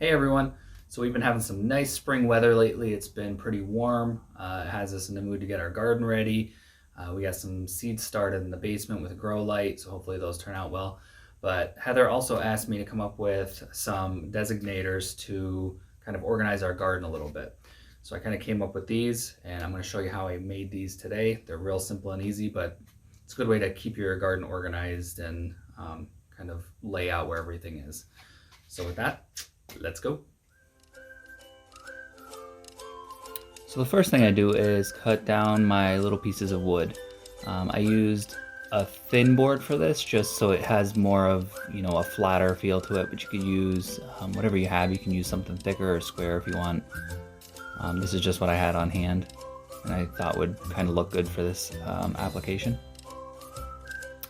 Hey everyone! So we've been having some nice spring weather lately. It's been pretty warm. It has us in the mood to get our garden ready. We got some seeds started in the basement with a grow light, so hopefully those turn out well. But Heather also asked me to come up with some designators to kind of organize our garden a little bit. So I kind of came up with these, and I'm going to show you how I made these today. They're real simple and easy, but it's a good way to keep your garden organized and kind of lay out where everything is. So with that, let's go. So the first thing I do is cut down my little pieces of wood. I used a thin board for this just so it has more of, a flatter feel to it, but you could use whatever you have. You can use something thicker or square if you want. This is just what I had on hand and I thought would kind of look good for this application.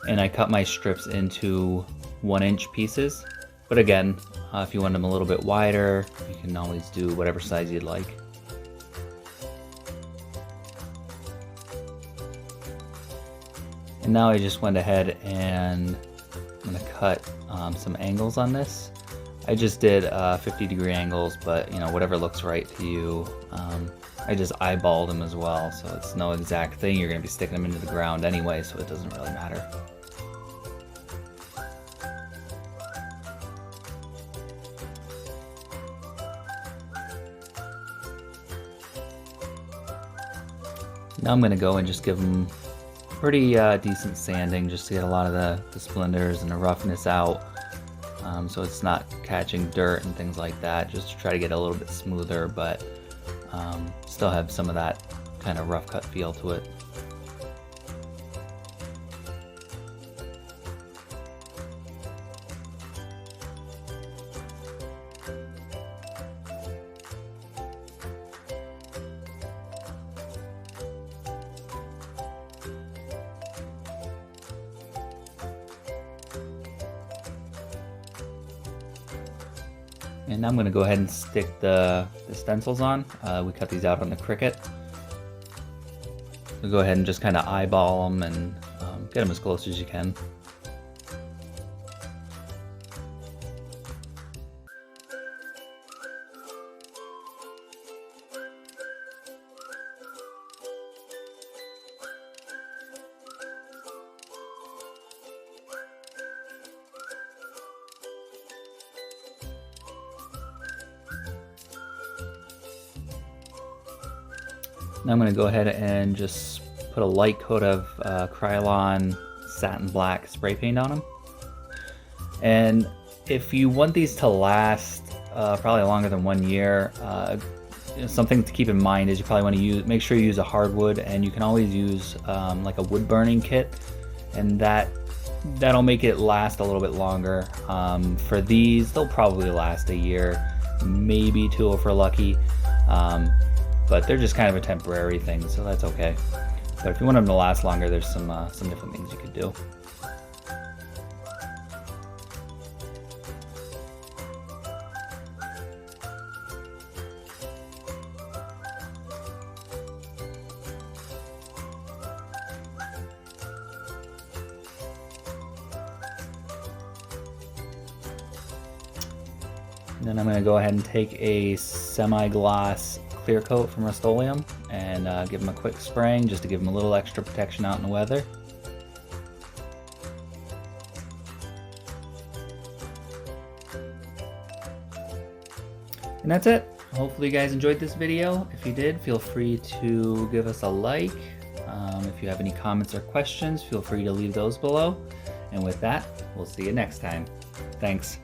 And I cut my strips into 1-inch pieces, but again, if you want them a little bit wider, you can always do whatever size you'd like. And now I just went ahead and I'm going to cut some angles on this. I just did 50-degree angles, but whatever looks right to you. I just eyeballed them as well, so it's no exact thing. You're going to be sticking them into the ground anyway, so it doesn't really matter. Now I'm going to go and just give them pretty decent sanding just to get a lot of the splinters and the roughness out, so it's not catching dirt and things like that, just to try to get a little bit smoother, but still have some of that kind of rough cut feel to it. And I'm going to go ahead and stick the stencils on. We cut these out on the Cricut. So go ahead and just kind of eyeball them and get them as close as you can. Now I'm going to go ahead and just put a light coat of Krylon Satin Black spray paint on them. And if you want these to last probably longer than 1 year, something to keep in mind is you probably want to make sure you use a hardwood, and you can always use like a wood burning kit, and that'll make it last a little bit longer. For these, they'll probably last a year, maybe 2 if we're lucky. But they're just kind of a temporary thing, so that's okay. But if you want them to last longer, there's some different things you could do. And then I'm going to go ahead and take a semi-gloss clear coat from Rust-Oleum and give them a quick spraying just to give them a little extra protection out in the weather. And that's it. Hopefully you guys enjoyed this video. If you did, feel free to give us a like. If you have any comments or questions, feel free to leave those below. And with that, we'll see you next time. Thanks.